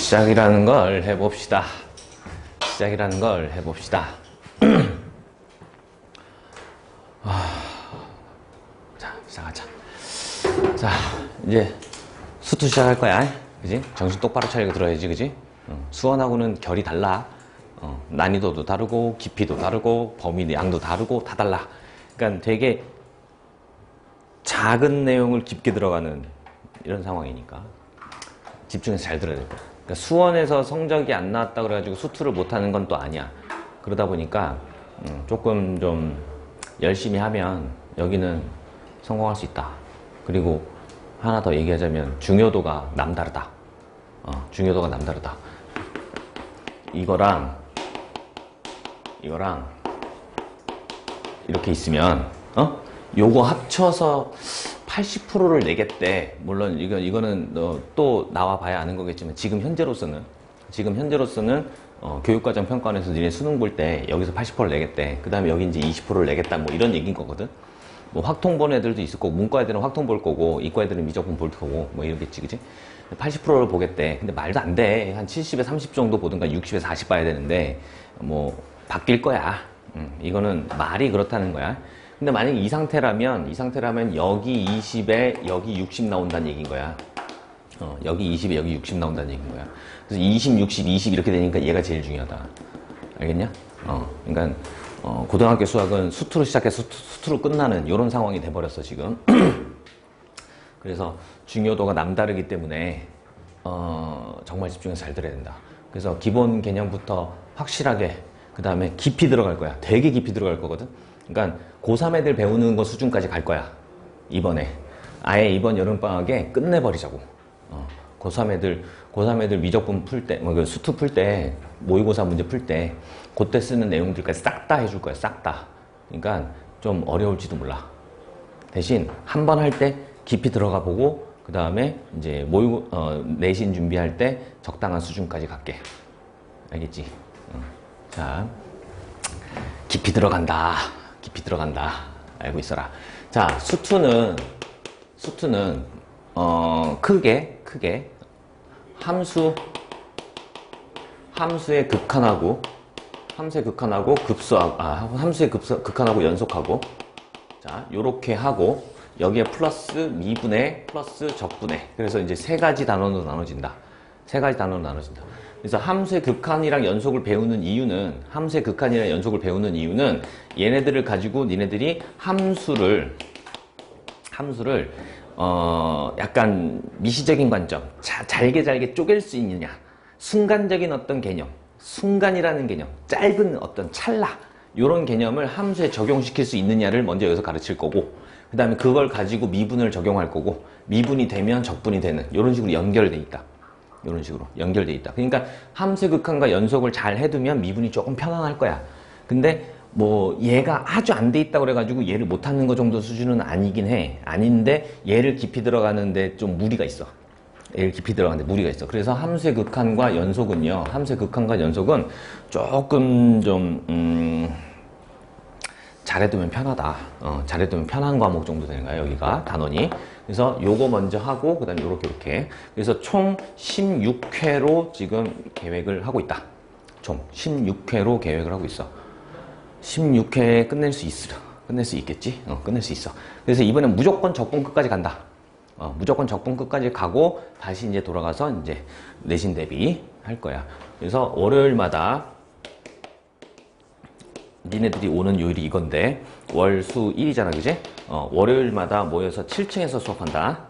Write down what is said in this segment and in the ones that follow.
시작이라는 걸 해봅시다. 시작이라는 걸 해봅시다. 자, 시작하자. 자, 이제 수투 시작할 거야. 그지? 정신 똑바로 차리고 들어야지, 그지? 수원하고는 결이 달라. 난이도도 다르고, 깊이도 다르고, 범위 양도 다르고, 다 달라. 그러니까 되게 작은 내용을 깊게 들어가는 이런 상황이니까 집중해서 잘 들어야 될 거야. 그러니까 수원에서 성적이 안 나왔다 그래가지고 수투를 못하는 건 또 아니야. 그러다 보니까 조금 좀 열심히 하면 여기는 성공할 수 있다. 그리고 하나 더 얘기하자면 중요도가 남다르다. 중요도가 남다르다. 이거랑 이렇게 있으면 요거 합쳐서 80%를 내겠대. 물론 이거는 또 나와 봐야 아는 거겠지만 지금 현재로서는 교육과정 평가원에서 니네 수능 볼 때 여기서 80%를 내겠대. 그 다음에 여기 이제 20%를 내겠다. 뭐 이런 얘기인 거거든. 뭐 확통 본 애들도 있을 거고, 문과 애들은 확통 볼 거고, 이과 애들은 미적분 볼 거고, 뭐 이러겠지, 그지? 80%를 보겠대. 근데 말도 안 돼. 한 70에 30 정도 보든가 60에 40 봐야 되는데, 뭐, 바뀔 거야. 이거는 말이 그렇다는 거야. 근데 만약에 이 상태라면 여기 20에 여기 60 나온다는 얘기인 거야. 여기 20에 여기 60 나온다는 얘기인 거야. 그래서 20, 60, 20 이렇게 되니까 얘가 제일 중요하다. 알겠냐? 그러니까 고등학교 수학은 수투로 시작해서 수투로 끝나는 이런 상황이 돼버렸어 지금. 그래서 중요도가 남다르기 때문에 정말 집중해서 잘 들어야 된다. 그래서 기본 개념부터 확실하게, 그 다음에 깊이 들어갈 거야. 되게 깊이 들어갈 거거든. 그러니까 고3 애들 배우는 거 수준까지 갈 거야. 이번에 아예 이번 여름방학에 끝내버리자고. 고3 애들 미적분 풀 때, 그 수투 풀 때, 모의고사 문제 풀 때 그때 쓰는 내용들까지 싹 다 해줄 거야. 싹 다. 그러니까 좀 어려울지도 몰라. 대신 한 번 할 때 깊이 들어가 보고, 그 다음에 이제 내신 준비할 때 적당한 수준까지 갈게. 알겠지? 자, 깊이 들어간다. 깊이 들어간다. 알고 있어라. 자, 수투는 크게 함수의 극한하고 극한하고 연속하고, 자, 요렇게 하고, 여기에 플러스 미분의 플러스 적분의, 그래서 이제 세 가지 단원으로 나눠진다. 그래서 함수의 극한이랑 연속을 배우는 이유는 얘네들을 가지고 니네들이 함수를 약간 미시적인 관점, 잘게 쪼갤 수 있느냐, 순간적인 어떤 개념, 순간이라는 개념, 짧은 어떤 찰나, 요런 개념을 함수에 적용시킬 수 있느냐를 먼저 여기서 가르칠 거고, 그 다음에 그걸 가지고 미분을 적용할 거고, 미분이 되면 적분이 되는, 요런 식으로 연결돼 있다. 그러니까 함수의 극한과 연속을 잘 해두면 미분이 조금 편안할 거야. 근데 뭐 얘가 아주 안 돼 있다고 그래가지고 얘를 못하는 거 정도 수준은 아니긴 해. 아닌데 얘를 깊이 들어가는데 좀 무리가 있어. 그래서 함수의 극한과 연속은 조금 좀 잘해두면 편하다. 잘해두면 편한 과목 정도 되는 거야, 여기가 단원이. 그래서 요거 먼저 하고, 그 다음에 요렇게. 그래서 총 16회로 지금 계획을 하고 있다. 총 16회로 계획을 하고 있어. 16회에 끝낼 수 있겠지? 끝낼 수 있어. 그래서 이번엔 무조건 적분 끝까지 간다. 무조건 적분 끝까지 가고, 다시 이제 돌아가서 이제 내신 대비 할 거야. 그래서 월요일마다 니네들이 오는 요일이 이건데, 월, 수, 일이잖아, 그지? 월요일마다 모여서 7층에서 수업한다.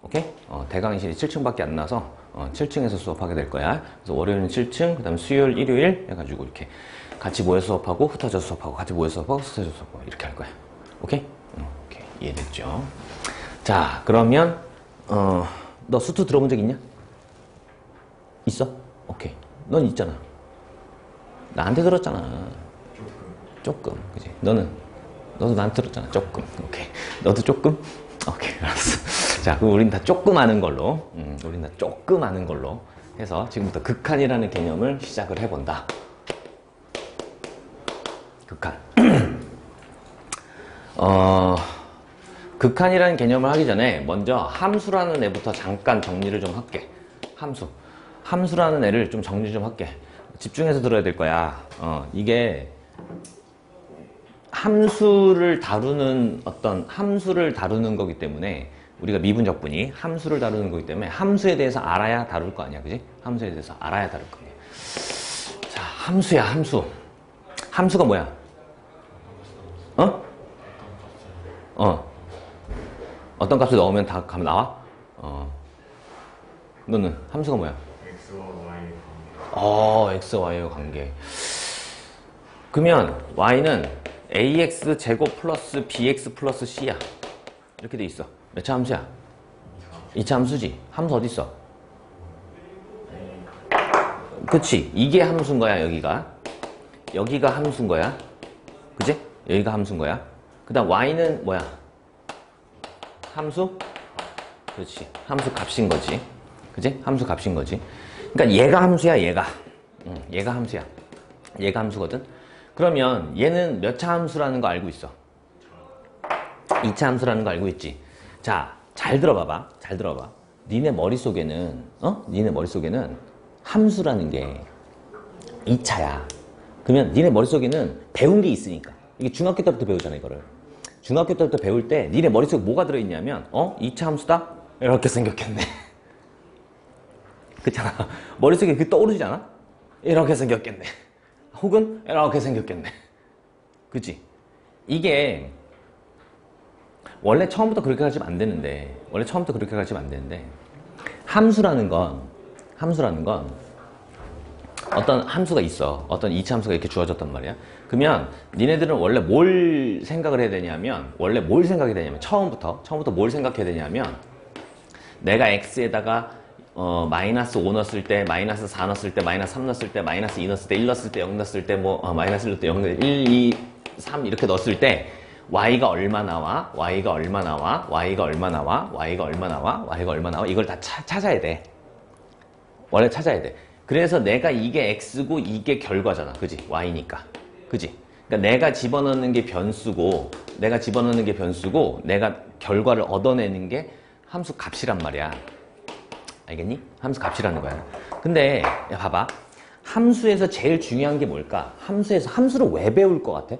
오케이? 대강의실이 7층밖에 안 나서 7층에서 수업하게 될 거야. 그래서 월요일은 7층, 그 다음에 수요일, 일요일 해가지고 이렇게 같이 모여서 수업하고, 흩어져서 수업하고, 같이 모여서 수업하고, 흩어져서 수업하고, 이렇게 할 거야. 오케이? 오케이. 이해됐죠? 자, 그러면 너 수투 들어본 적 있냐? 있어? 오케이. 넌 있잖아. 나한테 들었잖아. 조금, 그지? 너도 나한테 들었잖아. 조금. 오케이. 너도 조금? 오케이, 알았어. 자, 그럼 우린 다 조금 아는 걸로, 해서 지금부터 극한이라는 개념을 시작을 해본다. 극한. 극한이라는 개념을 하기 전에 먼저 함수라는 애부터 잠깐 정리를 좀 할게. 함수. 함수라는 애를 좀 정리 좀 할게. 집중해서 들어야 될 거야. 이게 함수를 다루는 함수를 다루는 거기 때문에 우리가 미분적분이 함수를 다루는 거기 때문에 함수에 대해서 알아야 다룰 거 아니야, 그지? 함수에 대해서 알아야 다룰 거 아니야. 자, 함수야, 함수. 함수가 뭐야? 어떤 값을 넣으면 다 값 나와? 너는 함수가 뭐야? X와 Y 관계. X, Y의 관계. 그러면 Y는 AX 제곱 플러스 BX 플러스 C야. 이렇게 돼 있어. 몇 차 함수야? 2차 함수지. 함수 어디 있어? 그치? 이게 함수인 거야, 여기가. 여기가 함수인 거야. 그치? 여기가 함수인 거야. 그 다음 Y는 뭐야? 함수? 그렇지. 함수 값인 거지. 그치? 함수 값인 거지. 그러니까 얘가 함수야, 얘가. 얘가 함수야. 얘가 함수거든. 그러면 얘는 몇 차 함수라는 거 알고 있어? 2차 함수라는 거 알고 있지? 자, 잘 들어봐봐. 잘 들어봐. 니네 머릿속에는 니네 머릿속에는 함수라는 게 2차야. 그러면 니네 머릿속에는 배운 게 있으니까. 이게 중학교 때부터 배우잖아, 이거를. 중학교 때부터 배울 때 니네 머릿속에 뭐가 들어있냐면 2차 함수다? 이렇게 생겼겠네. 그렇잖아. 머릿속에 그게 떠오르지 않아? 이렇게 생겼겠네. 혹은 이렇게 생겼겠네. 그치? 이게 원래 처음부터 그렇게 가지면 안 되는데 함수라는 건 어떤 함수가 있어. 어떤 2차 함수가 이렇게 주어졌단 말이야. 그러면 니네들은 원래 뭘 생각을 해야 되냐면 처음부터 뭘 생각해야 되냐면 내가 x에다가 마이너스 5 넣었을 때, 마이너스 4 넣었을 때, 마이너스 3 넣었을 때, 마이너스 2 넣었을 때, 1 넣었을 때, 0 넣었을 때, 마이너스 1 넣었을 때, 0 넣었을 때, 1, 2, 3 이렇게 넣었을 때 y가 얼마 나와? y가 얼마 나와? y가 얼마 나와? y가 얼마 나와? y가 얼마 나와? 이걸 다 찾아야 돼. 원래 찾아야 돼. 그래서 내가 이게 x고 이게 결과잖아. 그지? y니까. 그지? 그러니까 내가 집어넣는 게 변수고 내가 결과를 얻어내는 게 함수 값이란 말이야. 알겠니? 함수 값이라는 거야. 근데 야, 봐봐. 함수에서 제일 중요한 게 뭘까? 함수를 왜 배울 것 같아?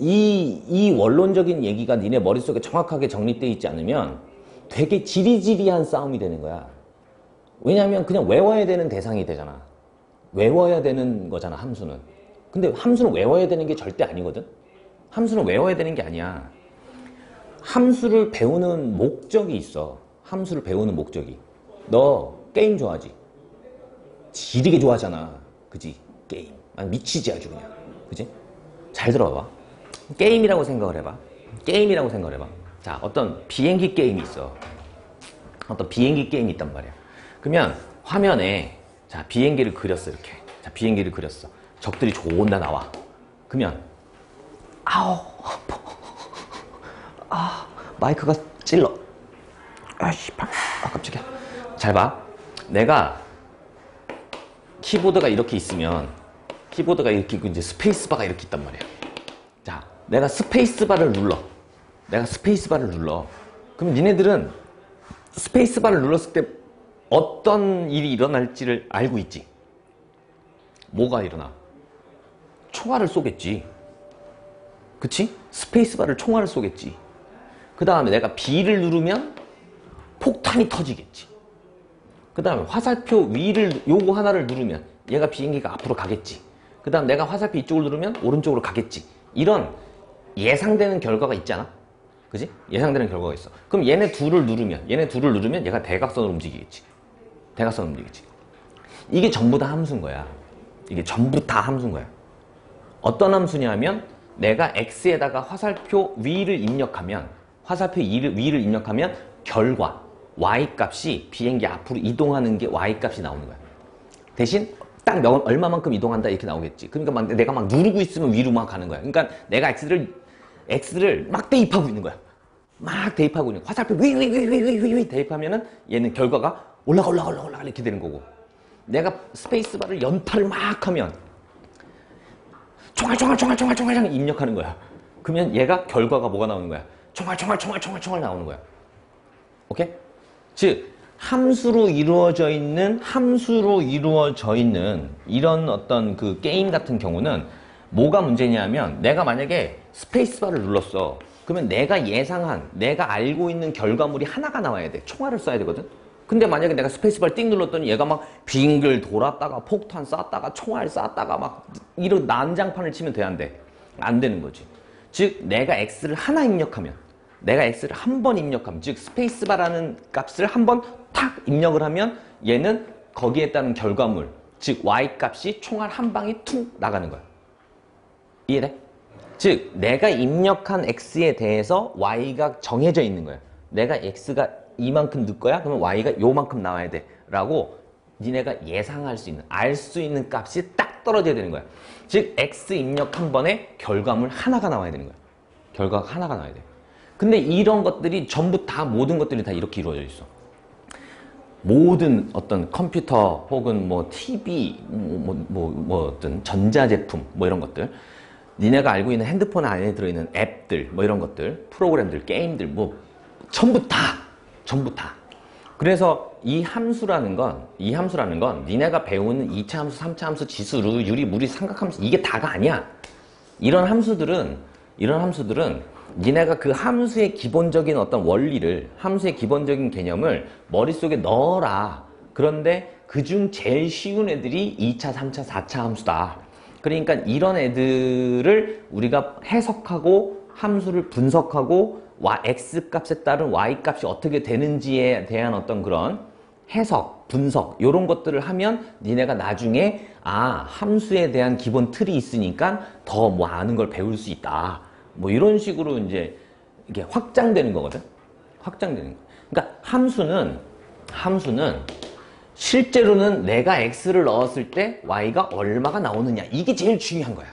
이 원론적인 얘기가 니네 머릿속에 정확하게 정립되어 있지 않으면 되게 지리지리한 싸움이 되는 거야. 왜냐면 그냥 외워야 되는 대상이 되잖아. 외워야 되는 거잖아, 함수는. 근데 함수는 외워야 되는 게 절대 아니거든? 함수는 외워야 되는 게 아니야. 함수를 배우는 목적이 있어. 함수를 배우는 목적이. 너 게임 좋아하지? 지리게 좋아하잖아. 그지? 게임. 미치지 아주 그냥. 그지? 잘 들어봐. 게임이라고 생각을 해봐. 자, 어떤 비행기 게임이 있어. 어떤 비행기 게임이 있단 말이야. 그러면 화면에 자, 비행기를 그렸어, 이렇게. 자, 비행기를 그렸어. 적들이 존나 나와. 그러면 아우, 마이크가 찔러. 씨발. 깜짝이야. 잘 봐. 내가 키보드가 이렇게 있으면 키보드가 이렇게 있고 이제 스페이스바가 이렇게 있단 말이야. 자, 내가 스페이스바를 눌러. 그럼 니네들은 스페이스바를 눌렀을 때 어떤 일이 일어날지를 알고 있지? 뭐가 일어나? 총알을 쏘겠지. 그치? 스페이스바를 총알을 쏘겠지. 그 다음에 내가 B를 누르면 폭탄이 터지겠지. 그 다음에 화살표 위를 요거 하나를 누르면 얘가 비행기가 앞으로 가겠지. 그 다음 내가 화살표 이쪽을 누르면 오른쪽으로 가겠지. 이런 예상되는 결과가 있잖아. 그지? 예상되는 결과가 있어. 그럼 얘네 둘을 누르면 얘가 대각선으로 움직이겠지. 이게 전부 다 함수인 거야. 어떤 함수냐면 내가 x에다가 화살표 위를 입력하면 결과 y값이 비행기 앞으로 이동하는 게 y값이 나오는 거야. 대신 딱 얼마만큼 이동한다 이렇게 나오겠지. 그러니까 내가 막 누르고 있으면 위로 막 가는 거야. 그러니까 내가 x를 막 대입하고 있는 거야. 화살표 위 대입하면은 얘는 결과가 올라가 이렇게 되는 거고, 내가 스페이스바를 연타를 막 하면 총알 입력하는 거야. 그러면 얘가 결과가 뭐가 나오는 거야? 총알 나오는 거야. 오케이? 즉 함수로 이루어져 있는 이런 어떤 그 게임 같은 경우는 뭐가 문제냐면 내가 만약에 스페이스바를 눌렀어. 그러면 내가 예상한, 내가 알고 있는 결과물이 하나가 나와야 돼. 총알을 쏴야 되거든. 근데 만약에 내가 스페이스바를 띵 눌렀더니 얘가 막 빙글 돌았다가 폭탄 쐈다가 총알 쐈다가 막 이런 난장판을 치면 돼, 안 돼? 안 되는 거지. 즉 내가 X를 하나 입력하면, 내가 X를 한 번 입력하면, 즉 스페이스바라는 값을 한 번 탁 입력을 하면 얘는 거기에 따른 결과물, 즉 Y 값이 총알 한 방이 툭 나가는 거야. 이해돼? 즉 내가 입력한 X에 대해서 Y가 정해져 있는 거야. 내가 X가 이만큼 넣을 거야? 그러면 Y가 요만큼 나와야 돼 라고 니네가 예상할 수 있는, 알 수 있는 값이 딱 떨어져야 되는 거야. 즉 X 입력 한 번에 결과물 하나가 나와야 되는 거야. 결과가 하나가 나와야 돼. 근데 이런 것들이 전부 다, 모든 것들이 다 이렇게 이루어져 있어. 모든 어떤 컴퓨터 혹은 뭐 TV, 어떤 전자제품 뭐 이런 것들, 니네가 알고 있는 핸드폰 안에 들어있는 앱들 뭐 이런 것들, 프로그램들, 게임들 뭐 전부 다 그래서 이 함수라는 건 니네가 배우는 2차 함수, 3차 함수, 지수루, 유리, 무리, 삼각함수 이게 다가 아니야. 이런 함수들은 니네가 그 함수의 기본적인 어떤 원리를, 함수의 기본적인 개념을 머릿속에 넣어라. 그런데 그중 제일 쉬운 애들이 2차, 3차, 4차 함수다. 그러니까 이런 애들을 우리가 해석하고 함수를 분석하고 X값에 따른 Y값이 어떻게 되는지에 대한 어떤 그런 해석, 분석 이런 것들을 하면 니네가 나중에 함수에 대한 기본 틀이 있으니까 더 뭐 아는 걸 배울 수 있다. 뭐 이런 식으로 이제 이게 확장되는 거거든. 확장되는 거. 그러니까 함수는 실제로는 내가 X를 넣었을 때 Y가 얼마가 나오느냐. 이게 제일 중요한 거야.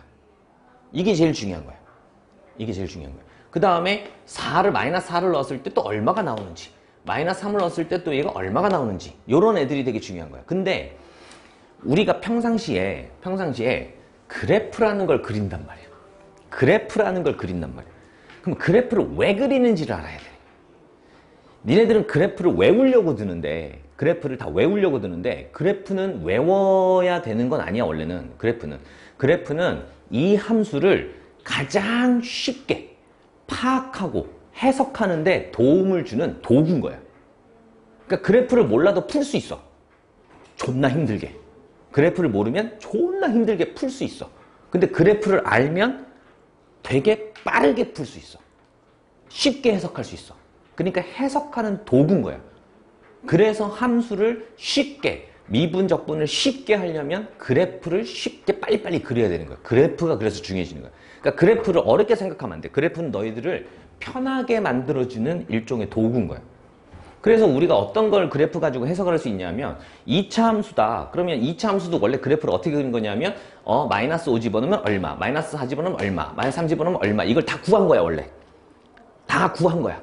이게 제일 중요한 거야. 그 다음에 마이너스 4를 넣었을 때 또 얼마가 나오는지, 마이너스 3을 넣었을 때 또 얘가 얼마가 나오는지, 요런 애들이 되게 중요한 거야. 근데 우리가 평상시에 그래프라는 걸 그린단 말이야. 그럼 그래프를 왜 그리는지를 알아야 돼. 니네들은 그래프를 외우려고 드는데, 그래프는 외워야 되는 건 아니야, 원래는. 그래프는 이 함수를 가장 쉽게 파악하고 해석하는데 도움을 주는 도구인 거야. 그러니까 그래프를 몰라도 풀 수 있어. 존나 힘들게. 그래프를 모르면 존나 힘들게 풀 수 있어. 근데 그래프를 알면 되게 빠르게 풀 수 있어. 쉽게 해석할 수 있어. 그러니까 해석하는 도구인 거야. 그래서 함수를 쉽게, 미분적분을 쉽게 하려면 그래프를 쉽게 빨리빨리 그려야 되는 거야. 그래프가 그래서 중요해지는 거야. 그러니까 그래프를 어렵게 생각하면 안 돼. 그래프는 너희들을 편하게 만들어주는 일종의 도구인 거야. 그래서 우리가 어떤 걸 그래프 가지고 해석을 할 수 있냐면 2차 함수다. 그러면 2차 함수도 원래 그래프를 어떻게 그린 거냐면 마이너스 5 집어넣으면 얼마, 마이너스 4 집어넣으면 얼마, 마이너스 3 집어넣으면 얼마. 이걸 다 구한 거야, 원래. 다 구한 거야.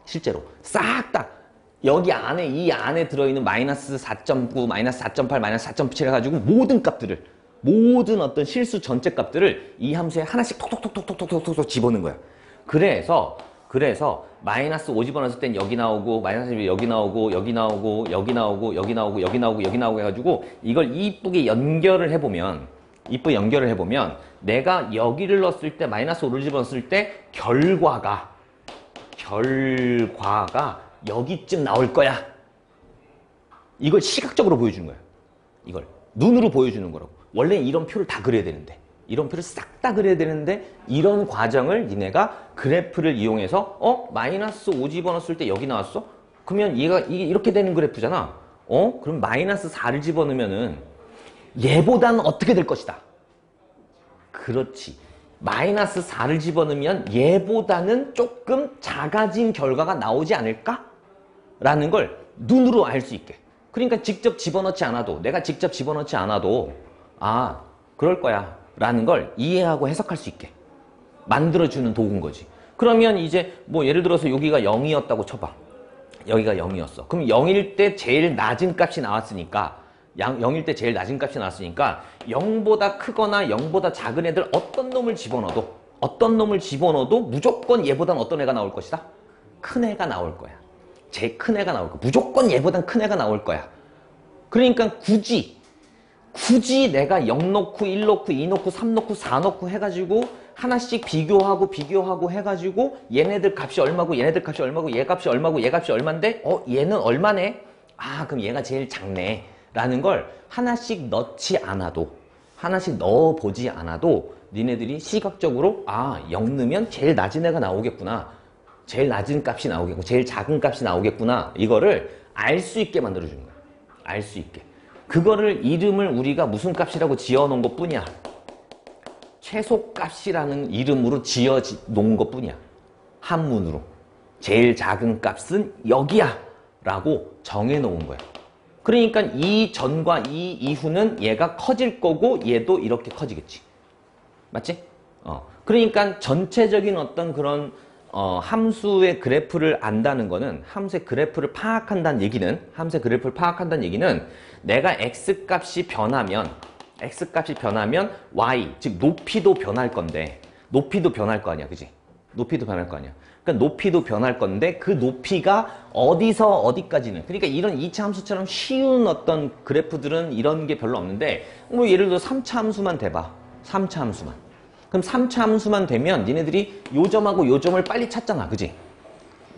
실제로. 싹 다. 여기 안에, 이 안에 들어있는 마이너스 4.9, 마이너스 4.8, 마이너스 4.7 해가지고 모든 값들을, 모든 어떤 실수 전체 값들을 이 함수에 하나씩 톡톡톡톡톡톡톡 집어넣은 거야. 그래서 마이너스 5 집어넣었을 땐 여기 나오고, 마이너스 1 여기 나오고, 여기 나오고, 여기 나오고, 여기 나오고, 여기 나오고, 여기 나오고 해가지고 이걸 이쁘게 연결을 해보면 내가 여기를 넣었을 때, 마이너스 5를 집어넣었을 때 결과가 여기쯤 나올 거야. 이걸 시각적으로 보여주는 거야. 이걸 눈으로 보여주는 거라고. 원래 이런 표를 다 그려야 되는데, 이런 표를 싹 다 그려야 되는데, 이런 과정을 니네가 그래프를 이용해서 마이너스 5 집어넣었을 때 여기 나왔어? 그러면 이게 이렇게 되는 그래프잖아. 그럼 마이너스 4를 집어넣으면은 얘보다는 어떻게 될 것이다. 그렇지. 마이너스 4를 집어넣으면 얘보다는 조금 작아진 결과가 나오지 않을까? 라는 걸 눈으로 알 수 있게. 그러니까 직접 집어넣지 않아도, 내가 직접 집어넣지 않아도 그럴 거야 라는 걸 이해하고 해석할 수 있게 만들어주는 도구인 거지. 그러면 이제 뭐 예를 들어서 여기가 0이었다고 쳐봐. 여기가 0이었어. 그럼 0일 때 제일 낮은 값이 나왔으니까 0일 때 제일 낮은 값이 나왔으니까 0보다 크거나 0보다 작은 애들 어떤 놈을 집어넣어도 무조건 얘보다는 어떤 애가 나올 것이다? 큰 애가 나올 거야. 제일 큰 애가 나올 거야. 무조건 얘보단 큰 애가 나올 거야. 그러니까 굳이 내가 0 넣고 1 넣고 2 넣고 3 넣고 4 넣고 해가지고 하나씩 비교하고 해가지고 얘네들 값이 얼마고 얘네들 값이 얼마고 얘 값이 얼마고 얘 값이 얼만데 얘는 얼마네? 아 그럼 얘가 제일 작네 라는 걸 하나씩 넣지 않아도 하나씩 넣어보지 않아도 니네들이 시각적으로 0 넣으면 제일 낮은 애가 나오겠구나, 제일 낮은 값이 나오겠고 제일 작은 값이 나오겠구나, 이거를 알 수 있게 만들어주는 거야. 알 수 있게. 그거를 이름을 우리가 무슨 값이라고 지어놓은 것 뿐이야. 최소값이라는 이름으로 지어놓은 것 뿐이야. 한문으로. 제일 작은 값은 여기야 라고 정해놓은 거야. 그러니까 이 전과 이 이후는 얘가 커질 거고 얘도 이렇게 커지겠지. 맞지? 그러니까 전체적인 어떤 그런 함수의 그래프를 안다는 거는, 함수의 그래프를 파악한다는 얘기는, 내가 x값이 변하면 y, 즉 높이도 변할 건데, 높이도 변할 거 아니야, 그지? 높이도 변할 거 아니야. 그러니까 높이도 변할 건데 그 높이가 어디서 어디까지는, 그러니까 이런 2차 함수처럼 쉬운 어떤 그래프들은 이런 게 별로 없는데, 뭐 예를 들어 3차 함수만 대봐. 3차 함수만. 그럼 3차 함수만 되면 니네들이 요점하고 요점을 빨리 찾잖아, 그지?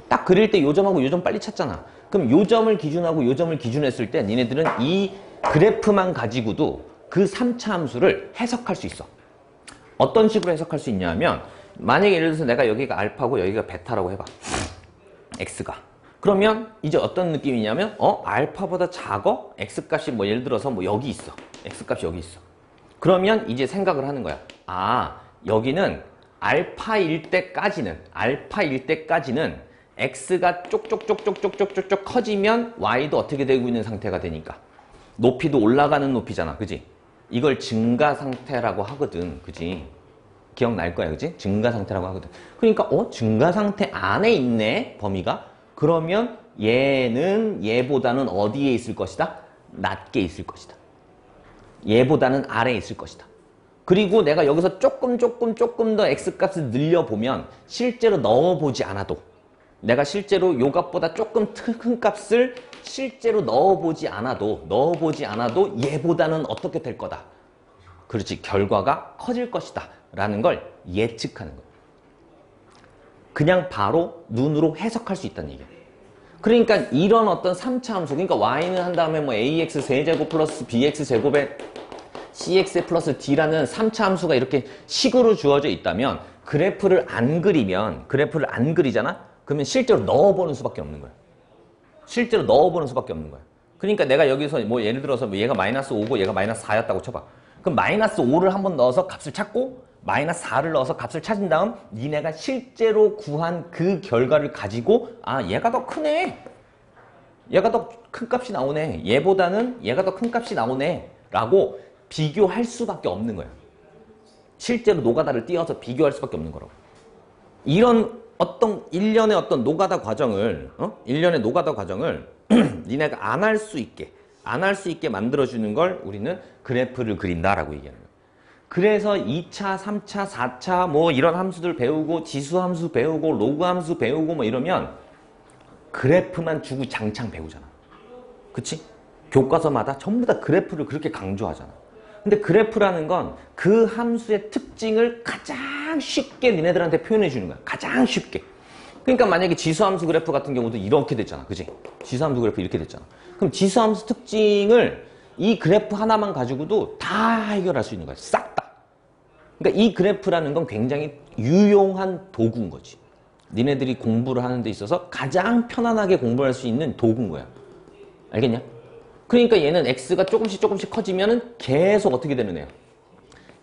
딱 그릴 때 요점하고 요점 빨리 찾잖아. 그럼 요점을 기준하고 요점을 기준했을 때 니네들은 이 그래프만 가지고도 그 3차 함수를 해석할 수 있어. 어떤 식으로 해석할 수 있냐면, 만약에 예를 들어서 내가 여기가 알파고 여기가 베타라고 해봐. x가. 그러면 이제 어떤 느낌이냐면 알파보다 작어? x값이 뭐 예를 들어서 뭐 여기 있어. x값이 여기 있어. 그러면 이제 생각을 하는 거야. 여기는 알파일 때까지는 x가 쪽쪽쪽쪽쪽쪽쪽 커지면 y도 어떻게 되고 있는 상태가 되니까 높이도 올라가는 높이잖아, 그지? 이걸 증가 상태라고 하거든, 그지? 기억날 거야, 그지? 증가 상태라고 하거든. 그러니까 증가 상태 안에 있네, 범위가. 그러면 얘는 얘보다는 어디에 있을 것이다? 낮게 있을 것이다. 얘보다는 아래에 있을 것이다. 그리고 내가 여기서 조금 더 x값을 늘려보면, 실제로 넣어보지 않아도, 내가 실제로 요 값보다 조금 큰 값을 실제로 넣어보지 않아도 얘보다는 어떻게 될 거다. 그렇지, 결과가 커질 것이다 라는 걸 예측하는 거야. 그냥 바로 눈으로 해석할 수 있다는 얘기야. 그러니까 이런 어떤 3차 함수, 그러니까 y는 한 다음에 뭐 ax 세제곱 플러스 bx 제곱에 cx 플러스 d라는 3차 함수가 이렇게 식으로 주어져 있다면, 그래프를 안 그리잖아? 그러면 실제로 넣어보는 수밖에 없는 거야. 그러니까 내가 여기서 뭐 예를 들어서 얘가 마이너스 5고 얘가 마이너스 4였다고 쳐봐. 그럼 마이너스 5를 한번 넣어서 값을 찾고 마이너스 4를 넣어서 값을 찾은 다음 니네가 실제로 구한 그 결과를 가지고 얘가 더 크네, 얘가 더 큰 값이 나오네, 얘보다는 얘가 더 큰 값이 나오네 라고 비교할 수밖에 없는 거야. 실제로 노가다를 띄어서 비교할 수밖에 없는 거라고. 이런 어떤 일련의 어떤 노가다 과정을 니네가 안 할 수 있게 만들어주는 걸 우리는 그래프를 그린다라고 얘기하는 거예요. 그래서 2차, 3차, 4차 뭐 이런 함수들 배우고 지수 함수 배우고 로그 함수 배우고 뭐 이러면 그래프만 주구장창 배우잖아. 그치? 교과서마다 전부 다 그래프를 그렇게 강조하잖아. 근데 그래프라는 건 그 함수의 특징을 가장 쉽게 니네들한테 표현해 주는 거야. 가장 쉽게. 그러니까 만약에 지수함수 그래프 같은 경우도 이렇게 됐잖아, 그지? 지수함수 그래프 이렇게 됐잖아. 그럼 지수함수 특징을 이 그래프 하나만 가지고도 다 해결할 수 있는 거야. 싹 다. 그러니까 이 그래프라는 건 굉장히 유용한 도구인 거지. 니네들이 공부를 하는 데 있어서 가장 편안하게 공부할 수 있는 도구인 거야. 알겠냐? 그러니까 얘는 x가 조금씩 커지면은 계속 어떻게 되는 애야?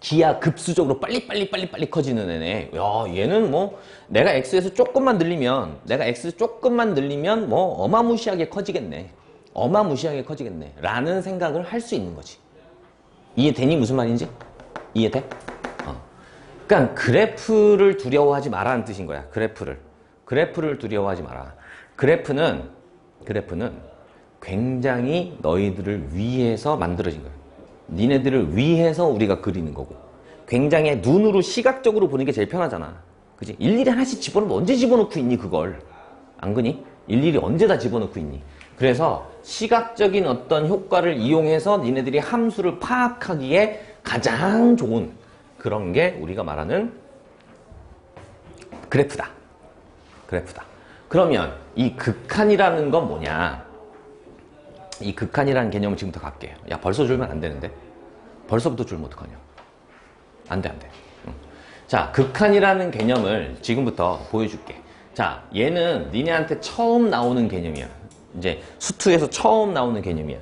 기하급수적으로 빨리 커지는 애네. 야, 얘는 뭐 내가 x에서 조금만 늘리면 뭐 어마무시하게 커지겠네 라는 생각을 할 수 있는 거지. 이해되니? 무슨 말인지? 이해돼? 그러니까 그래프를 두려워하지 마라는 뜻인 거야. 그래프를 두려워하지 마라. 그래프는 굉장히 너희들을 위해서 만들어진 거야. 니네들을 위해서 우리가 그리는 거고, 굉장히 눈으로 시각적으로 보는 게 제일 편하잖아. 그지? 일일이 하나씩 집어넣으면 언제 집어넣고 있니 그걸? 안 그니? 일일이 언제 다 집어넣고 있니? 그래서 시각적인 어떤 효과를 이용해서 니네들이 함수를 파악하기에 가장 좋은 그런 게 우리가 말하는 그래프다. 그래프다. 그러면 이 극한이라는 건 뭐냐? 이 극한이라는 개념을 지금부터 갈게요. 야, 벌써 줄면 안 되는데? 벌써부터 줄면 어떡하냐? 안 돼, 안 돼. 자, 극한이라는 개념을 지금부터 보여줄게. 자, 얘는 니네한테 처음 나오는 개념이야. 이제 수투에서 처음 나오는 개념이야.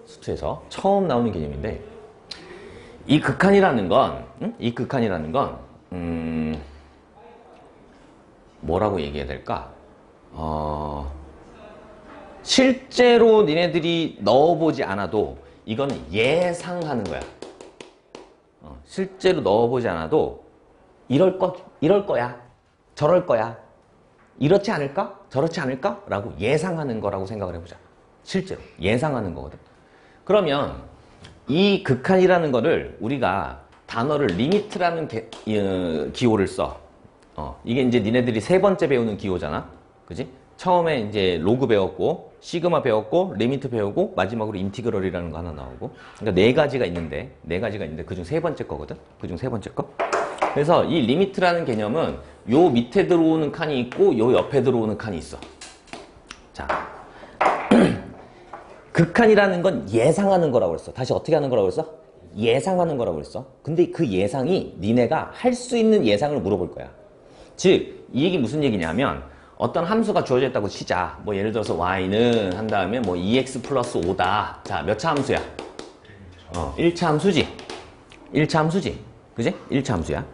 수투에서 처음 나오는 개념인데, 이 극한이라는 건, 이 극한이라는 건, 뭐라고 얘기해야 될까? 실제로 니네들이 넣어보지 않아도 이거는 예상하는 거야. 실제로 넣어보지 않아도 이럴 거야. 저럴 거야. 이렇지 않을까? 저렇지 않을까? 라고 예상하는 거라고 생각을 해보자. 실제로 예상하는 거거든. 그러면 이 극한이라는 거를 우리가 단어를 리미트라는 기호를 써. 이게 이제 니네들이 세 번째 배우는 기호잖아. 그지? 처음에 이제 로그 배웠고, 시그마 배웠고, 리미트 배우고, 마지막으로 인티그럴이라는 거 하나 나오고. 그러니까 네 가지가 있는데 그중 세 번째 거거든? 그중 세 번째 거. 그래서 이 리미트라는 개념은 요 밑에 들어오는 칸이 있고, 요 옆에 들어오는 칸이 있어. 자. 극한이라는 건 예상하는 거라고 그랬어. 다시 어떻게 하는 거라고 그랬어? 예상하는 거라고 그랬어. 근데 그 예상이 니네가 할 수 있는 예상을 물어볼 거야. 즉, 이 얘기 무슨 얘기냐면, 어떤 함수가 주어져 있다고 치자. 뭐 예를 들어서 y는 한 다음에 뭐 2x 플러스 5다. 자, 몇 차 함수야? 1차 함수지. 1차 함수지. 그지? 1차 함수야.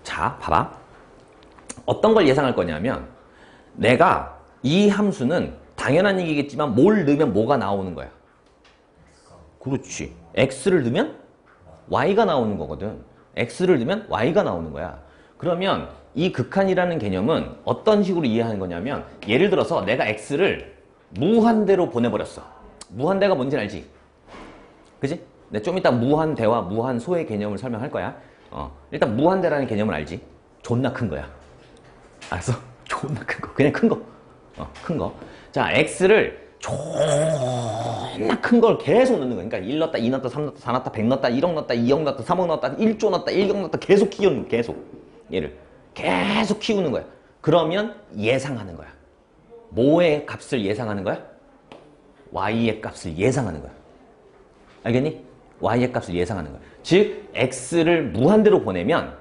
자, 봐봐. 어떤 걸 예상할 거냐면 내가 이 함수는 당연한 얘기겠지만 뭘 넣으면 뭐가 나오는 거야. 그렇지. x를 넣으면 y가 나오는 거거든. x를 넣으면 y가 나오는 거야. 그러면 이 극한이라는 개념은 어떤 식으로 이해하는 거냐면 예를 들어서 내가 x를 무한대로 보내버렸어. 무한대가 뭔지 알지? 그지? 내가 좀 이따 무한대와 무한소의 개념을 설명할 거야. 일단 무한대라는 개념을 알지? 존나 큰 거야. 알았어? 존나 큰 거. 그냥 큰 거. 큰 거. 자, x를 존나 큰 걸 계속 넣는 거야. 그러니까 1 넣었다, 2 넣었다, 3 넣었다, 4 넣었다, 100 넣었다, 1억 넣었다, 2억 넣었다, 3억 넣었다, 1조 넣었다, 1억 넣었다, 계속 키우는 거야. 계속. 얘를. 계속 키우는 거야. 그러면 예상하는 거야. 뭐의 값을 예상하는 거야? y의 값을 예상하는 거야. 알겠니? y의 값을 예상하는 거야. 즉, x를 무한대로 보내면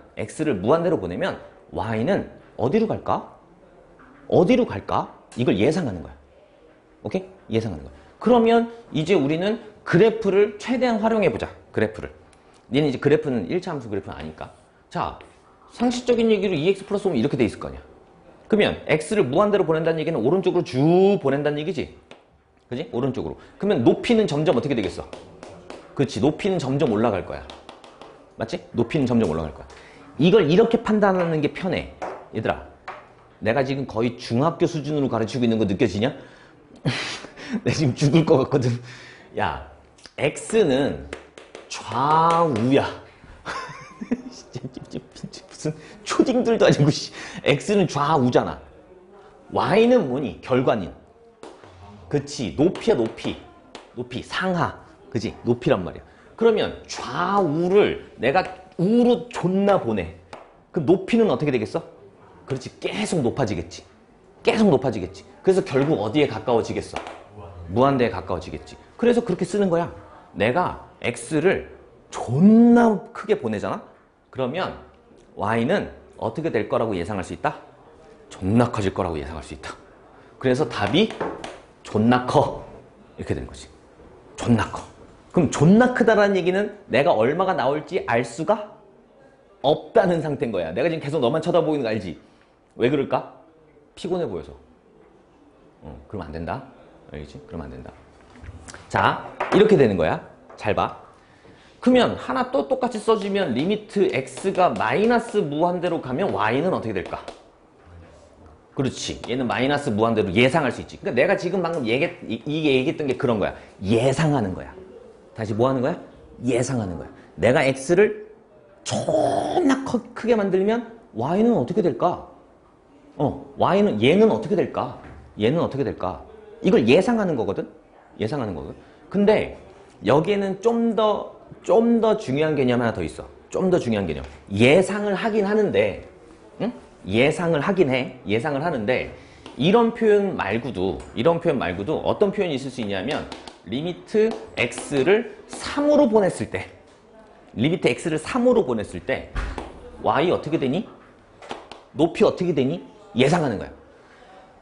y는 어디로 갈까? 어디로 갈까? 이걸 예상하는 거야. 오케이? 예상하는 거야. 그러면 이제 우리는 그래프를 최대한 활용해보자. 그래프를. 얘는 이제 그래프는 1차 함수 그래프는 아니까. 자, 상식적인 얘기로 2x 플러스 5면 이렇게 돼 있을 거 아니야. 그러면 x를 무한대로 보낸다는 얘기는 오른쪽으로 쭉 보낸다는 얘기지. 그지? 오른쪽으로. 그러면 높이는 점점 어떻게 되겠어? 그렇지. 높이는 점점 올라갈 거야. 맞지? 높이는 점점 올라갈 거야. 이걸 이렇게 판단하는 게 편해. 얘들아, 내가 지금 거의 중학교 수준으로 가르치고 있는 거 느껴지냐? 내가 지금 죽을 것 같거든. 야, x는 좌우야. 무슨 초딩들도 아니고 x는 좌우잖아. y는 뭐니? 결과는. 그치, 높이야. 높이 상하. 그치, 높이란 말이야. 그러면 좌우를 내가 우로 존나 보내. 그럼 높이는 어떻게 되겠어? 그렇지, 계속 높아지겠지. 그래서 결국 어디에 가까워지겠어? 무한대에 가까워지겠지. 그래서 그렇게 쓰는 거야. 내가 x를 존나 크게 보내잖아? 그러면 y는 어떻게 될 거라고 예상할 수 있다? 존나 커질 거라고 예상할 수 있다. 그래서 답이 존나 커. 이렇게 되는 거지. 존나 커. 그럼 존나 크다라는 얘기는 내가 얼마가 나올지 알 수가 없다는 상태인 거야. 내가 지금 계속 너만 쳐다보이는 거 알지? 왜 그럴까? 피곤해 보여서. 그러면 안 된다. 알겠지? 그러면 안 된다. 자, 이렇게 되는 거야. 잘 봐. 그러면 하나 또 똑같이 써주면 리미트 x가 마이너스 무한대로 가면 y는 어떻게 될까? 그렇지. 얘는 마이너스 무한대로 예상할 수 있지. 그러니까 내가 지금 방금 이게 얘기했던 게 그런 거야. 예상하는 거야. 다시 뭐 하는 거야? 예상하는 거야. 내가 x를 존나 크게 만들면 y는 어떻게 될까? 얘는 어떻게 될까? 얘는 어떻게 될까? 이걸 예상하는 거거든? 예상하는 거거든? 근데 여기에는 좀 더 중요한 개념 하나 더 있어. 좀 더 중요한 개념. 예상을 하긴 하는데, 응? 예상을 하긴 해. 예상을 하는데, 이런 표현 말고도 어떤 표현이 있을 수 있냐면, 리미트 x를 3으로 보냈을 때, 리미트 x를 3으로 보냈을 때, y 어떻게 되니? 높이 어떻게 되니? 예상하는 거야.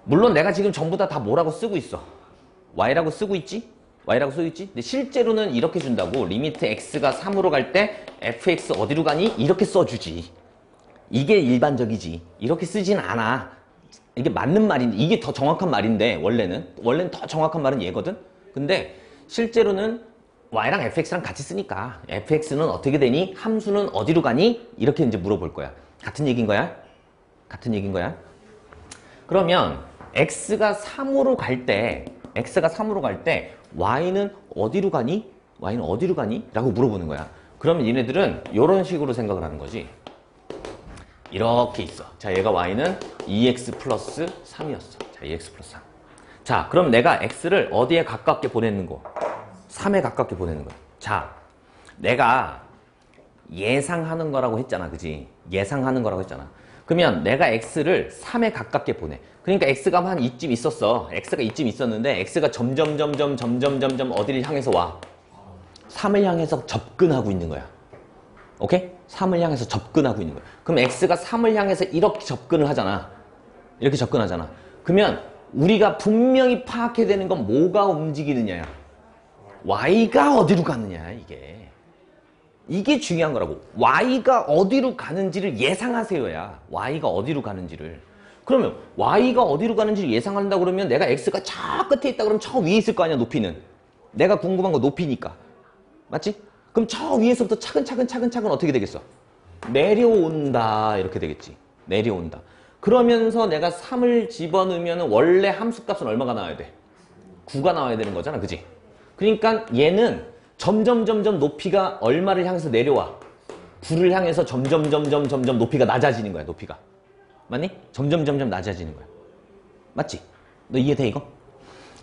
물론 내가 지금 전부 다 뭐라고 쓰고 있어? y라고 쓰고 있지? y라고 쓰고 있지? 근데 실제로는 이렇게 준다고. 리미트 x가 3으로 갈 때 fx 어디로 가니? 이렇게 써주지. 이게 일반적이지. 이렇게 쓰진 않아. 이게 맞는 말인데, 이게 더 정확한 말인데, 원래는 더 정확한 말은 얘거든? 근데 실제로는 y랑 fx랑 같이 쓰니까 fx는 어떻게 되니? 함수는 어디로 가니? 이렇게 이제 물어볼 거야. 같은 얘기인 거야? 같은 얘기인 거야? 그러면 x가 3으로 갈 때 y는 어디로 가니? y는 어디로 가니? 라고 물어보는 거야. 그러면 얘네들은 이런 식으로 생각을 하는 거지. 이렇게 있어. 자, 얘가 y는 2x 플러스 3이었어. 자, 2x 플러스 3. 자, 그럼 내가 x를 어디에 가깝게 보내는 거? 3에 가깝게 보내는 거야. 자, 내가 예상하는 거라고 했잖아. 그지? 예상하는 거라고 했잖아. 그러면 내가 x를 3에 가깝게 보내. 그러니까 x가 한 이쯤 있었어. x가 이쯤 있었는데 x가 점점 어디를 향해서 와? 3을 향해서 접근하고 있는 거야. 오케이? 3을 향해서 접근하고 있는 거야. 그럼 x가 3을 향해서 이렇게 접근을 하잖아. 이렇게 접근하잖아. 그러면 우리가 분명히 파악해야 되는 건 뭐가 움직이느냐야. y가 어디로 가느냐, 이게. 이게 중요한 거라고. y가 어디로 가는지를 예상하세요야. y가 어디로 가는지를. 그러면 y가 어디로 가는지를 예상한다 그러면 내가 x가 저 끝에 있다 그러면 저 위에 있을 거 아니야, 높이는. 내가 궁금한 거 높이니까. 맞지? 그럼 저 위에서부터 차근차근 어떻게 되겠어? 내려온다, 이렇게 되겠지. 내려온다. 그러면서 내가 3을 집어넣으면 원래 함수값은 얼마가 나와야 돼? 9가 나와야 되는 거잖아, 그지? 그러니까 얘는 점점 높이가 얼마를 향해서 내려와? 9를 향해서 점점 높이가 낮아지는 거야, 높이가. 맞니? 점점 낮아지는 거야. 맞지? 너 이해돼, 이거?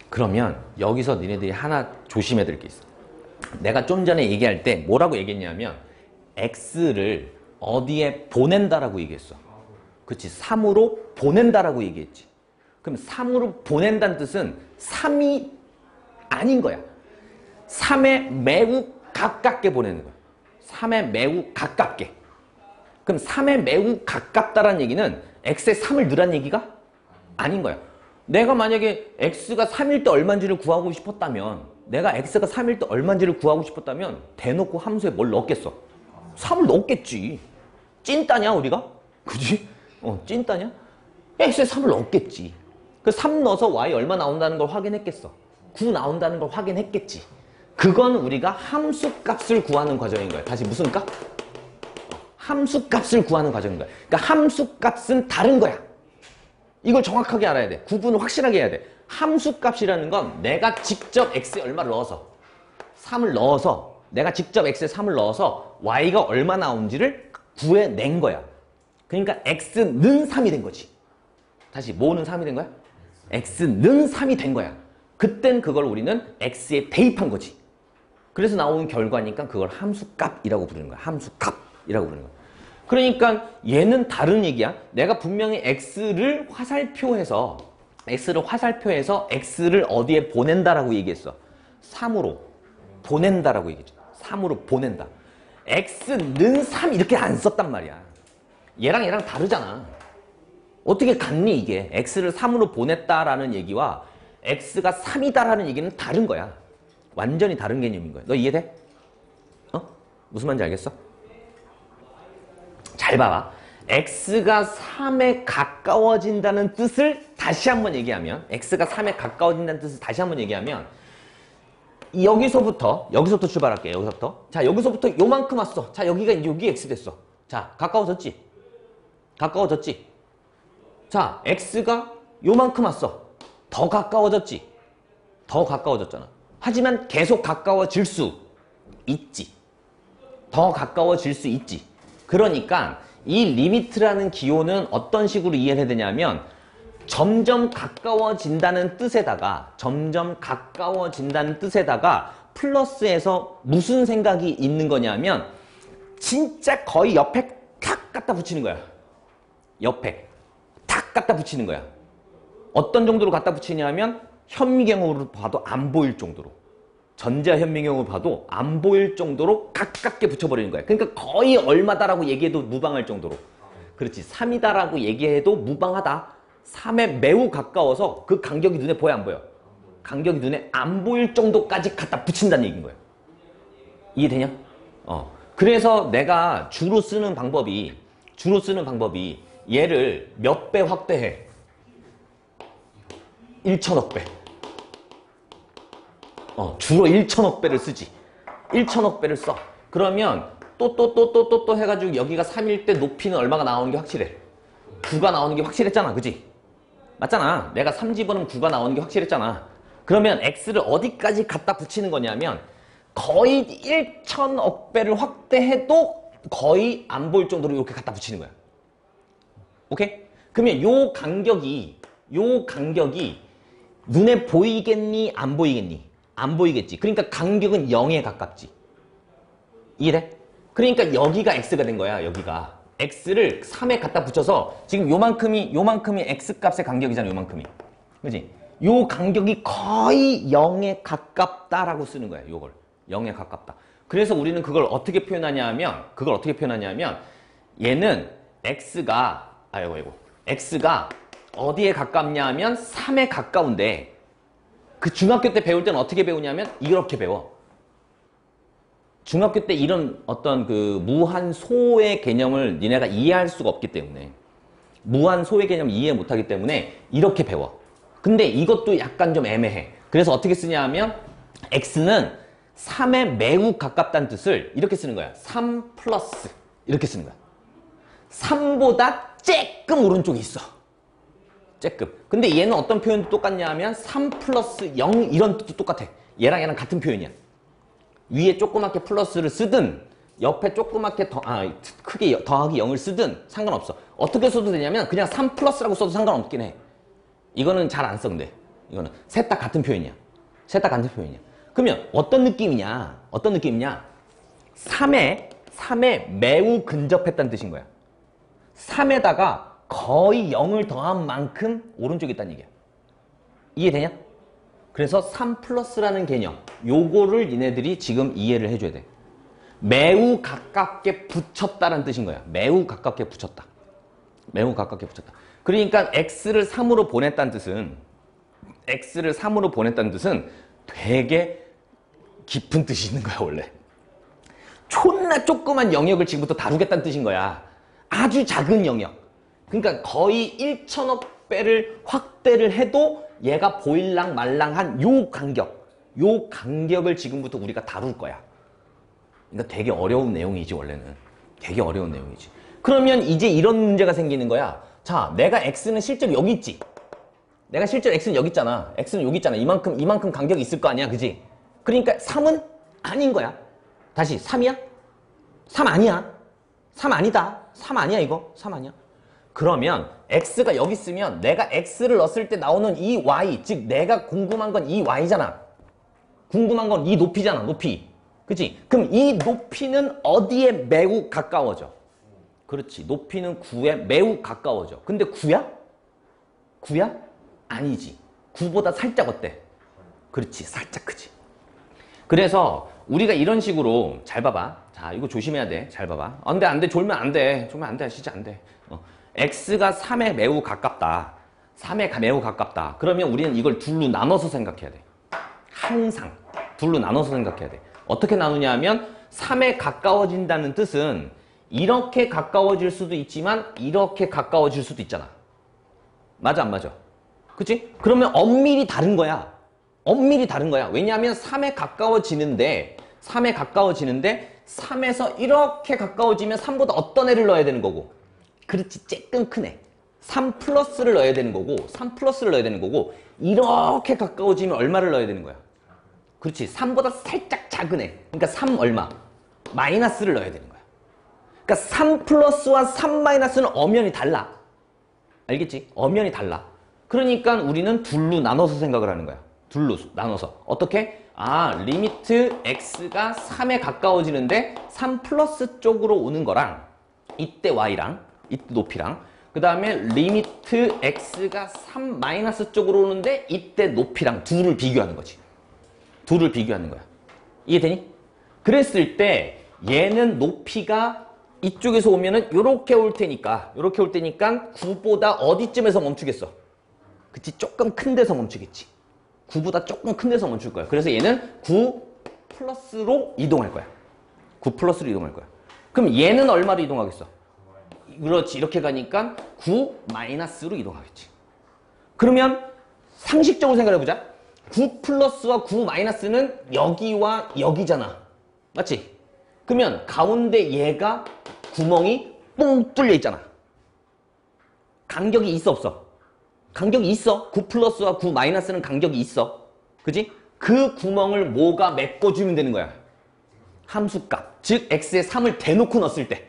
그러면 여기서 니네들이 하나 조심해야 될 게 있어. 내가 좀 전에 얘기할 때 뭐라고 얘기했냐면 x를 어디에 보낸다라고 얘기했어. 그치? 3으로 보낸다라고 얘기했지. 그럼 3으로 보낸다는 뜻은 3이 아닌 거야. 3에 매우 가깝게 보내는 거야. 3에 매우 가깝게. 그럼 3에 매우 가깝다라는 얘기는 x에 3을 넣으란 얘기가 아닌 거야. 내가 만약에 x가 3일 때 얼마인지를 구하고 싶었다면 내가 x가 3일 때 얼마인지를 구하고 싶었다면 대놓고 함수에 뭘 넣었겠어? 3을 넣었겠지. 찐따냐 우리가? 그지? 찐따냐? x에 3을 넣었겠지. 그 3 넣어서 y 얼마 나온다는 걸 확인했겠어. 9 나온다는 걸 확인했겠지. 그건 우리가 함수값을 구하는 과정인 거야. 다시 무슨 값? 함수값을 구하는 과정인 거야. 그러니까 함수값은 다른 거야. 이걸 정확하게 알아야 돼. 구분을 확실하게 해야 돼. 함수값이라는 건 내가 직접 x에 얼마를 넣어서 3을 넣어서 내가 직접 x에 3을 넣어서 y가 얼마 나온지를 구해낸 거야. 그러니까 x는 3이 된 거지. 다시 뭐는 3이 된 거야? x는 3이 된 거야. 그땐 그걸 우리는 x에 대입한 거지. 그래서 나오는 결과니까 그걸 함수값이라고 부르는 거야. 함수값이라고 부르는 거야. 그러니까 얘는 다른 얘기야. 내가 분명히 x를 화살표해서 x를 어디에 보낸다라고 얘기했어. 3으로 보낸다라고 얘기했죠. 3으로 보낸다. x는 3 이렇게 안 썼단 말이야. 얘랑 다르잖아. 어떻게 같니 이게? x를 3으로 보냈다라는 얘기와 x가 3이다라는 얘기는 다른 거야. 완전히 다른 개념인 거야. 너 이해돼? 무슨 말인지 알겠어? 잘 봐봐. x가 3에 가까워진다는 뜻을 다시 한번 얘기하면 x가 3에 가까워진다는 뜻을 다시 한번 얘기하면 여기서부터 출발할게요. 여기서부터. 자, 여기서부터 요만큼 왔어. 자, 여기 x 됐어. 자, 가까워졌지? 자, x가 요만큼 왔어. 더 가까워졌지? 더 가까워졌잖아. 하지만 계속 가까워질 수 있지. 더 가까워질 수 있지. 그러니까 이 리미트라는 기호는 어떤 식으로 이해를 해야 되냐면 점점 가까워진다는 뜻에다가 플러스에서 무슨 생각이 있는 거냐면 진짜 거의 옆에 탁 갖다 붙이는 거야. 옆에 탁 갖다 붙이는 거야. 어떤 정도로 갖다 붙이냐면 현미경으로 봐도 안 보일 정도로, 전자현미경으로 봐도 안 보일 정도로 가깝게 붙여버리는 거야. 그러니까 거의 얼마다라고 얘기해도 무방할 정도로. 그렇지. 3이다라고 얘기해도 무방하다. 3에 매우 가까워서 그 간격이 눈에 보여 안 보여? 간격이 눈에 안 보일 정도까지 갖다 붙인다는 얘기인 거야. 이해되냐? 그래서 내가 주로 쓰는 방법이 얘를 몇 배 확대해? 1천억 배. 주로 1천억 배를 쓰지. 1천억 배를 써. 그러면 또 해가지고 여기가 3일 때 높이는 얼마가 나오는 게 확실해? 9가 나오는 게 확실했잖아. 그지? 맞잖아. 내가 3 집어넣으면 9가 나오는 게 확실했잖아. 그러면 x를 어디까지 갖다 붙이는 거냐면 거의 1천억 배를 확대해도 거의 안 보일 정도로 이렇게 갖다 붙이는 거야. 오케이? 그러면 요 간격이 눈에 보이겠니? 안 보이겠니? 안 보이겠지. 그러니까 간격은 0에 가깝지. 이해돼? 그러니까 여기가 x가 된 거야. 여기가 x를 3에 갖다 붙여서 지금 요만큼이 x 값의 간격이잖아. 요만큼이. 그지? 요 간격이 거의 0에 가깝다라고 쓰는 거야. 요걸 0에 가깝다. 그래서 우리는 그걸 어떻게 표현하냐면 얘는 x가 x가 어디에 가깝냐 하면 3에 가까운데 그 중학교 때 배울 때는 어떻게 배우냐면 이렇게 배워. 중학교 때 이런 어떤 그 무한소의 개념을 니네가 이해할 수가 없기 때문에 무한소의 개념을 이해 못하기 때문에 이렇게 배워. 근데 이것도 약간 좀 애매해. 그래서 어떻게 쓰냐 하면 x는 3에 매우 가깝다는 뜻을 이렇게 쓰는 거야. 3 플러스 이렇게 쓰는 거야. 3보다 쬐끔 오른쪽에 있어. 쬐끔. 근데 얘는 어떤 표현도 똑같냐 하면 3 플러스 0 이런 뜻도 똑같아. 얘랑 같은 표현이야. 위에 조그맣게 플러스를 쓰든 옆에 조그맣게 크게 더하기 0을 쓰든 상관없어. 어떻게 써도 되냐면 그냥 3 플러스라고 써도 상관없긴 해. 이거는 잘 안 써. 근데 이거는 셋 다 같은 표현이야. 그러면 어떤 느낌이냐? 3에 매우 근접했다는 뜻인 거야. 3에다가 거의 0을 더한 만큼 오른쪽에 있다는 얘기야. 이해되냐? 그래서 3 플러스라는 개념, 요거를 니네들이 지금 이해를 해줘야 돼. 매우 가깝게 붙였다는 뜻인 거야. 매우 가깝게 붙였다. 그러니까 x를 3으로 보냈다는 뜻은 되게 깊은 뜻이 있는 거야, 원래. 존나 조그만 영역을 지금부터 다루겠다는 뜻인 거야. 아주 작은 영역. 그러니까 거의 1천억 배를 확대를 해도 얘가 보일랑 말랑한 요 간격을 지금부터 우리가 다룰 거야. 그러니까 되게 어려운 내용이지, 원래는. 되게 어려운 내용이지. 그러면 이제 이런 문제가 생기는 거야. 자, 내가 x는 실제로 여기 있지. 내가 실제로 x는 여기 있잖아. x는 여기 있잖아. 이만큼 간격이 있을 거 아니야, 그지? 그러니까 3은 아닌 거야. 다시 3이야? 3 아니야. 3 아니다. 3 아니야, 이거. 3 아니야. 그러면 x가 여기 있으면 내가 x를 넣었을 때 나오는 이 y, 즉 내가 궁금한 건 이 y잖아. 궁금한 건 이 높이잖아, 높이. 그치? 그럼 이 높이는 어디에 매우 가까워져? 그렇지. 높이는 9에 매우 가까워져. 근데 9야? 9야? 아니지. 9보다 살짝 어때? 그렇지. 살짝 크지. 그래서 우리가 이런 식으로 잘 봐봐. 자, 이거 조심해야 돼. 잘 봐봐. 안 돼. 졸면 안 돼. 진짜 안 돼. x가 3에 매우 가깝다. 3에 매우 가깝다. 그러면 우리는 이걸 둘로 나눠서 생각해야 돼. 항상 둘로 나눠서 생각해야 돼. 어떻게 나누냐 하면 3에 가까워진다는 뜻은 이렇게 가까워질 수도 있지만 이렇게 가까워질 수도 있잖아. 맞아 안 맞아? 그치? 그러면 엄밀히 다른 거야. 왜냐하면 3에 가까워지는데 3에서 이렇게 가까워지면 3보다 어떤 애를 넣어야 되는 거고, 그렇지, 쬐끔 큰 애 3 플러스를 넣어야 되는 거고, 이렇게 가까워지면 얼마를 넣어야 되는 거야? 그렇지, 3보다 살짝 작은 애, 그러니까 3 얼마? 마이너스를 넣어야 되는 거야. 그러니까 3 플러스와 3 마이너스는 엄연히 달라. 알겠지? 엄연히 달라. 그러니까 우리는 둘로 나눠서 생각을 하는 거야. 둘로 나눠서. 어떻게? 아, 리미트 x가 3에 가까워지는데 3 플러스 쪽으로 오는 거랑 이때 y랑 이때 높이랑 그 다음에 리미트 x가 3 마이너스 쪽으로 오는데 이때 높이랑 둘을 비교하는 거지. 둘을 비교하는 거야. 이해되니? 그랬을 때 얘는 높이가 이쪽에서 오면은 요렇게 올 테니까 9보다 어디쯤에서 멈추겠어? 그치? 조금 큰 데서 멈추겠지. 9보다 조금 큰 데서 멈출 거야. 그래서 얘는 9 플러스로 이동할 거야. 9 플러스로 이동할 거야. 그럼 얘는 얼마로 이동하겠어? 그렇지. 이렇게 가니까 9 마이너스로 이동하겠지. 그러면 상식적으로 생각해보자. 9 플러스와 9 마이너스는 여기와 여기잖아. 맞지? 그러면 가운데 얘가 구멍이 뻥 뚫려 있잖아. 간격이 있어 없어? 간격이 있어. 9 플러스와 9 마이너스는 간격이 있어. 그지? 그 구멍을 뭐가 메꿔주면 되는 거야? 함수값. 즉 x에 3을 대놓고 넣었을 때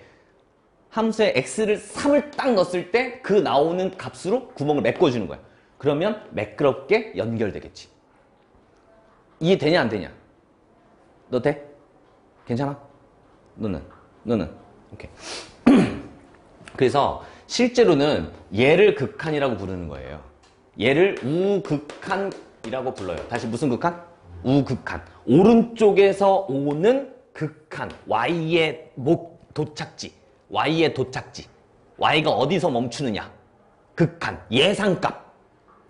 함수에 x를 3을 딱 넣었을 때 그 나오는 값으로 구멍을 메꿔주는 거야. 그러면 매끄럽게 연결되겠지. 이해되냐 안 되냐? 너 돼? 괜찮아? 너는? 오케이. 그래서 실제로는 얘를 극한이라고 부르는 거예요. 얘를 우극한이라고 불러요. 다시 무슨 극한? 우극한. 오른쪽에서 오는 극한. y의 도착지. y의 도착지. y가 어디서 멈추느냐? 극한. 예상값.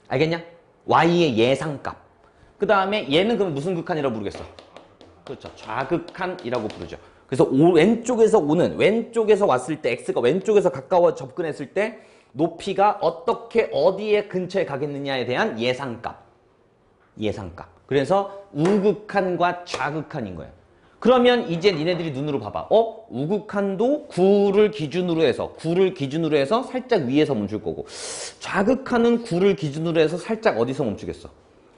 알겠냐? y의 예상값. 그 다음에 얘는 그럼 무슨 극한이라고 부르겠어? 그렇죠. 좌극한이라고 부르죠. 그래서 왼쪽에서 왔을 때 x가 왼쪽에서 가까워 접근했을 때 높이가 어떻게 어디에 근처에 가겠느냐에 대한 예상값. 그래서 우극한과 좌극한인 거예요. 그러면 이제 니네들이 눈으로 봐봐. 우극한도 9를 기준으로 해서 살짝 위에서 멈출 거고 좌극한은 9를 기준으로 해서 살짝 어디서 멈추겠어?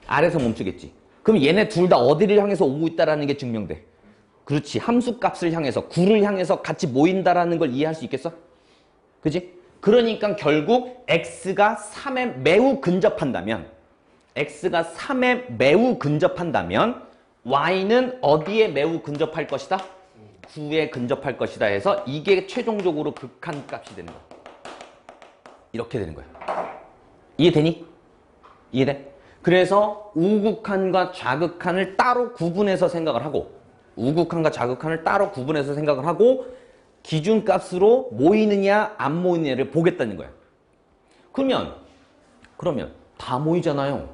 아래에서 멈추겠지. 그럼 얘네 둘 다 어디를 향해서 오고 있다라는 게 증명돼. 그렇지. 함수값을 향해서 9를 향해서 같이 모인다라는 걸 이해할 수 있겠어? 그지? 그러니까 결국 x가 3에 매우 근접한다면 y는 어디에 매우 근접할 것이다? 9에 근접할 것이다 해서 이게 최종적으로 극한값이 되는 거야. 이렇게 되는 거야. 이해되니? 이해돼? 그래서 우극한과 좌극한을 따로 구분해서 생각을 하고 기준값으로 모이느냐 안 모이느냐를 보겠다는 거야. 그러면 다 모이잖아요.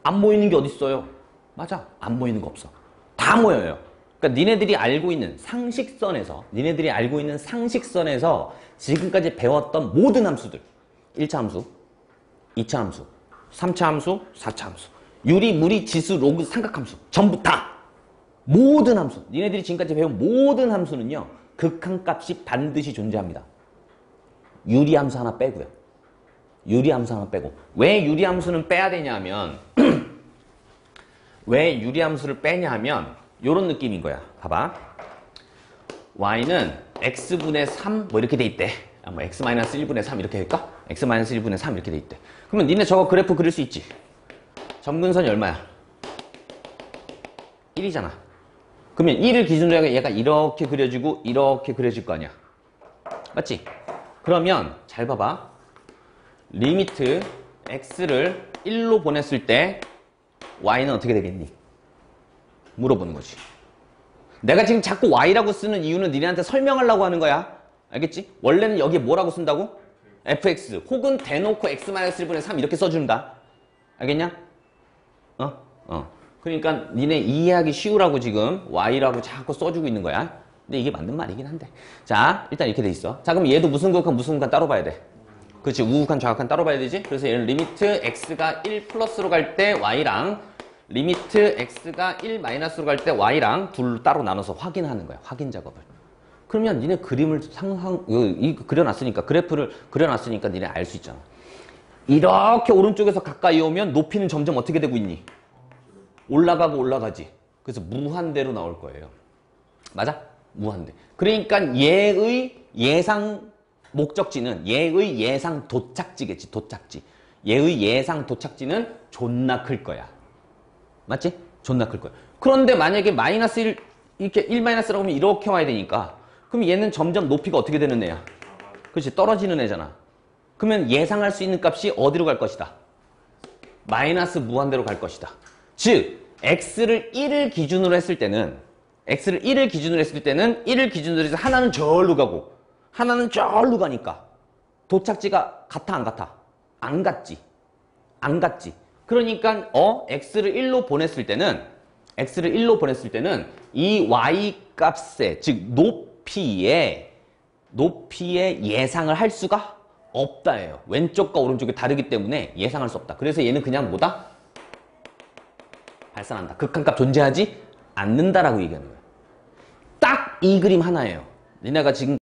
안 모이는 게 어딨어요? 맞아. 안 모이는 거 없어. 다 모여요. 그러니까 니네들이 알고 있는 상식선에서 지금까지 배웠던 모든 함수들 1차 함수, 2차 함수, 3차 함수, 4차 함수, 유리, 무리, 지수, 로그, 삼각함수 전부 다 모든 함수, 니네들이 지금까지 배운 모든 함수는요 극한값이 반드시 존재합니다. 유리함수 하나 빼고요. 왜 유리함수는 빼야 되냐면 왜 유리함수를 빼냐면 요런 느낌인 거야. 봐봐. y는 x분의 3 뭐 이렇게 돼 있대. 뭐 x-1분의 3 이렇게 할까? x-1분의 3 이렇게 돼 있대. 그러면 니네 저거 그래프 그릴 수 있지? 점근선이 얼마야? 1이잖아. 그러면 1을 기준으로 해서 얘가 이렇게 그려지고 이렇게 그려질 거 아니야. 맞지? 그러면 잘 봐봐. 리미트 x를 1로 보냈을 때 y는 어떻게 되겠니? 물어보는 거지. 내가 지금 자꾸 y라고 쓰는 이유는 니네한테 설명하려고 하는 거야. 알겠지? 원래는 여기에 뭐라고 쓴다고? fx 혹은 대놓고 x-1분의 3 이렇게 써준다. 알겠냐? 그러니까 니네 이해하기 쉬우라고 지금 y라고 자꾸 써주고 있는 거야. 근데 이게 맞는 말이긴 한데. 자, 일단 이렇게 돼 있어. 자, 그럼 얘도 무슨 극한 따로 봐야 돼. 그렇지. 우극한 좌극한 따로 봐야 되지. 그래서 얘는 리미트 x가 1 플러스로 갈 때 y랑 리미트 x가 1 마이너스로 갈 때 y랑 둘 따로 나눠서 확인하는 거야. 확인 작업을. 그러면 니네 그림을 그려놨으니까 그래프를 그려놨으니까 니네 알 수 있잖아. 이렇게 오른쪽에서 가까이 오면 높이는 점점 어떻게 되고 있니? 올라가고 올라가지. 그래서 무한대로 나올 거예요. 맞아? 무한대. 그러니까 얘의 예상 목적지는 얘의 예상 도착지겠지. 도착지. 얘의 예상 도착지는 존나 클 거야. 맞지? 존나 클 거야. 그런데 만약에 마이너스 1, 이렇게 1 마이너스라고 하면 이렇게 와야 되니까 그럼 얘는 점점 높이가 어떻게 되는 애야? 그렇지, 떨어지는 애잖아. 그러면 예상할 수 있는 값이 어디로 갈 것이다? 마이너스 무한대로 갈 것이다. 즉, x를 1을 기준으로 했을 때는 1을 기준으로 해서 하나는 저기로 가고 하나는 저기로 가니까 도착지가 같아 안 같아? 안 같지. 안 같지. 그러니까 x를 1로 보냈을 때는 이 y 값의 즉 높이의 예상을 할 수가 없다예요. 왼쪽과 오른쪽이 다르기 때문에 예상할 수 없다. 그래서 얘는 그냥 뭐다? 발산한다. 극한값 존재하지 않는다라고 얘기하는 거예요. 딱 이 그림 하나예요. 니네가 지금